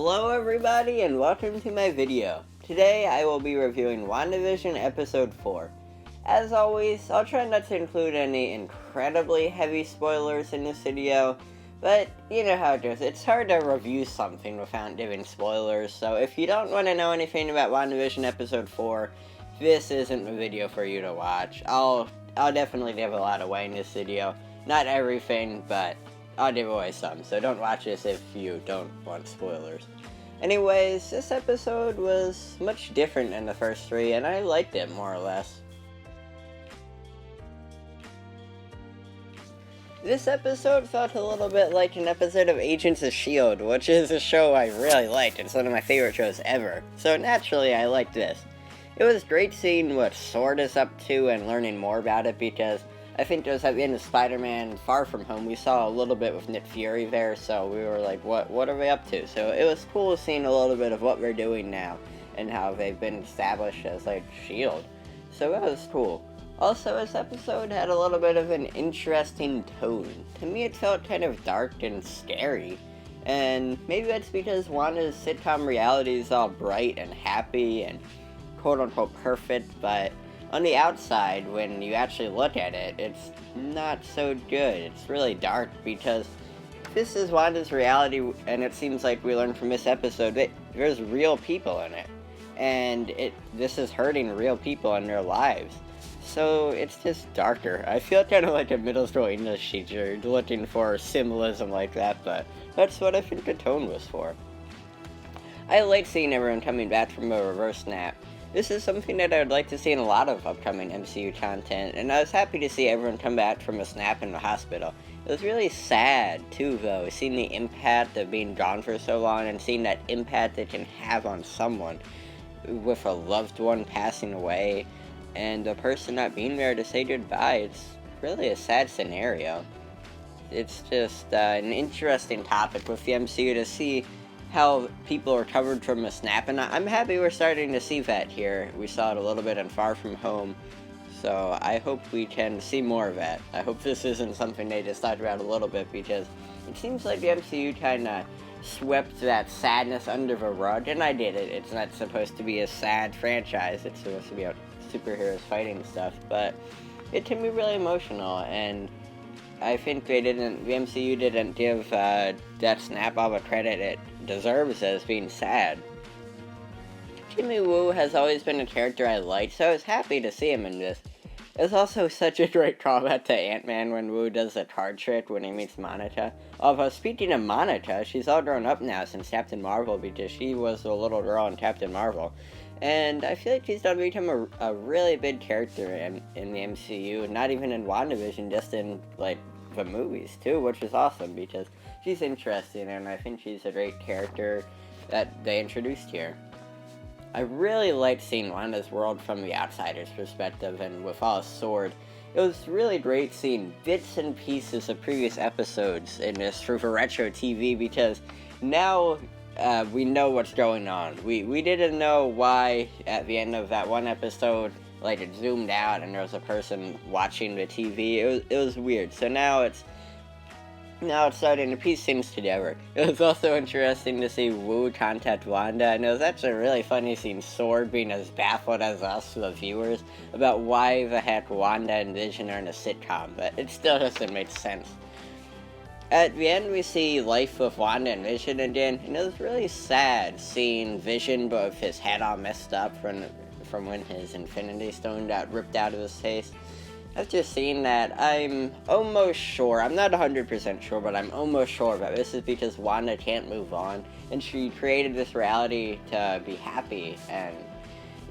Hello everybody and welcome to my video. Today I will be reviewing WandaVision episode 4. As always, I'll try not to include any incredibly heavy spoilers in this video, but you know how it goes. It's hard to review something without giving spoilers, so if you don't want to know anything about WandaVision episode 4, this isn't the video for you to watch. I'll definitely give a lot away in this video. Not everything, but I'll give away some, so don't watch this if you don't want spoilers. Anyways, this episode was much different than the first three, and I liked it more or less. This episode felt a little bit like an episode of Agents of S.H.I.E.L.D., which is a show I really liked. It's one of my favorite shows ever, so naturally I liked this. It was great seeing what S.W.O.R.D. is up to and learning more about it, because I think it was at the end of Spider-Man Far From Home, we saw a little bit with Nick Fury there, so we were like, what are they up to? So it was cool seeing a little bit of what they're doing now, and how they've been established as, like, S.H.I.E.L.D. So that was cool. Also, this episode had a little bit of an interesting tone. To me, it felt kind of dark and scary, and maybe that's because Wanda's sitcom reality is all bright and happy and quote-unquote perfect, but on the outside, when you actually look at it, it's not so good. It's really dark, because this is Wanda's reality, and it seems like we learned from this episode that there's real people in it, and this is hurting real people in their lives. So it's just darker. I feel kind of like a middle school English teacher looking for symbolism like that, but that's what I think the tone was for. I like seeing everyone coming back from a reverse snap. This is something that I would like to see in a lot of upcoming MCU content, and I was happy to see everyone come back from a snap in the hospital. It was really sad, too, though, seeing the impact of being gone for so long and seeing that impact it can have on someone with a loved one passing away and a person not being there to say goodbye. It's really a sad scenario. It's just an interesting topic with the MCU to see how people recovered from a snap, and I'm happy we're starting to see that here. We saw it a little bit in Far From Home, so I hope we can see more of that. I hope this isn't something they just talked about a little bit, because it seems like the MCU kind of swept that sadness under the rug, and I get it. It's not supposed to be a sad franchise. It's supposed to be about superheroes fighting stuff, but it can be really emotional, and I think the MCU didn't give that snap all the credit it deserves as being sad. Jimmy Woo has always been a character I liked, so I was happy to see him in this. It's also such a great callback to Ant-Man when Woo does the card trick when he meets Monica. Although, speaking of Monica, she's all grown up now since Captain Marvel, because she was a little girl in Captain Marvel. And I feel like she's done become a really big character in the MCU, not even in WandaVision, just in, like, the movies, too, which is awesome, because she's interesting, and I think she's a great character that they introduced here. I really liked seeing Wanda's world from the outsider's perspective, and with all S.W.O.R.D., it was really great seeing bits and pieces of previous episodes in this through the retro TV, because now we know what's going on. We didn't know why at the end of that one episode, like, it zoomed out and there was a person watching the TV. It was weird. So now it's starting to piece things together. It was also interesting to see Woo contact Wanda, and it was actually really funny seeing S.W.O.R.D. being as baffled as us, the viewers, about why the heck Wanda and Vision are in a sitcom, but it still doesn't make sense. At the end, we see life with Wanda and Vision again, and it was really sad seeing Vision but with his head all messed up from when his Infinity Stone got ripped out of his face. After seeing that, I'm almost sure, I'm not 100% sure, but I'm almost sure that this is because Wanda can't move on, and she created this reality to be happy, and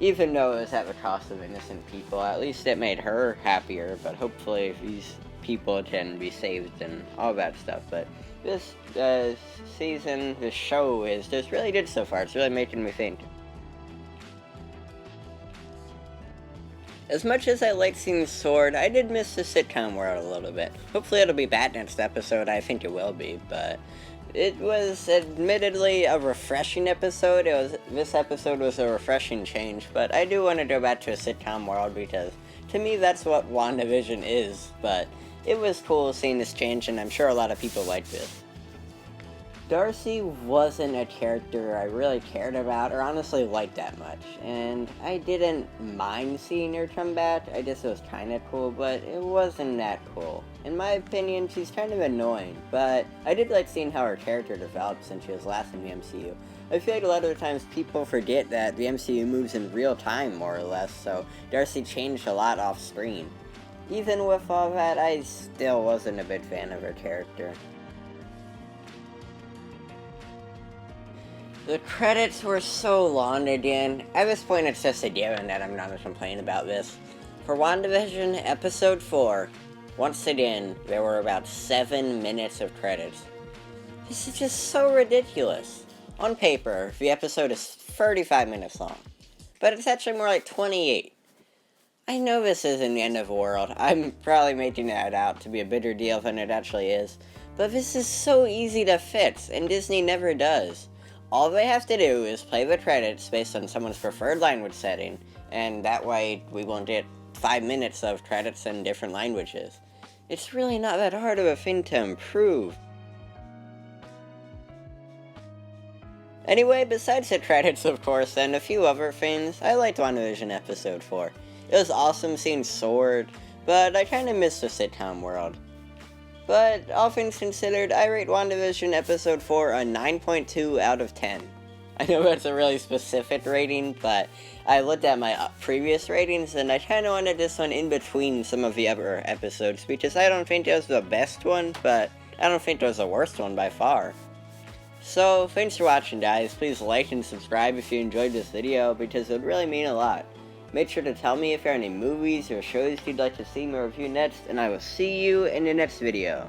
even though it was at the cost of innocent people, at least it made her happier, but hopefully these people can be saved and all that stuff. But this season, this show is just really good so far. It's really making me think. As much as I like seeing S.W.O.R.D., I did miss the sitcom world a little bit. Hopefully it'll be back next episode. I think it will be, but it was admittedly a refreshing episode. This episode was a refreshing change, but I do want to go back to a sitcom world, because to me that's what WandaVision is. But it was cool seeing this change, and I'm sure a lot of people like this. Darcy wasn't a character I really cared about or honestly liked that much, and I didn't mind seeing her come back. I guess it was kinda cool, but it wasn't that cool. In my opinion, she's kind of annoying, but I did like seeing how her character developed since she was last in the MCU. I feel like a lot of the times people forget that the MCU moves in real time, more or less, so Darcy changed a lot off screen. Even with all that, I still wasn't a big fan of her character. The credits were so long again. At this point, it's just a given that I'm not going to complain about this. For WandaVision Episode 4, once again, there were about 7 minutes of credits. This is just so ridiculous. On paper, the episode is 35 minutes long, but it's actually more like 28. I know this isn't the end of the world. I'm probably making that out to be a bigger deal than it actually is, but this is so easy to fix, and Disney never does. All they have to do is play the credits based on someone's preferred language setting, and that way we won't get 5 minutes of credits in different languages. It's really not that hard of a thing to improve. Anyway, besides the credits, of course, and a few other things, I liked WandaVision Episode 4. It was awesome seeing S.W.O.R.D., but I kinda missed the sitcom world. But, all things considered, I rate WandaVision Episode 4 a 9.2 out of 10. I know that's a really specific rating, but I looked at my previous ratings, and I kinda wanted this one in between some of the other episodes, because I don't think it was the best one, but I don't think it was the worst one by far. So, thanks for watching, guys. Please like and subscribe if you enjoyed this video, because it would really mean a lot. Make sure to tell me if there are any movies or shows you'd like to see me review next, and I will see you in the next video.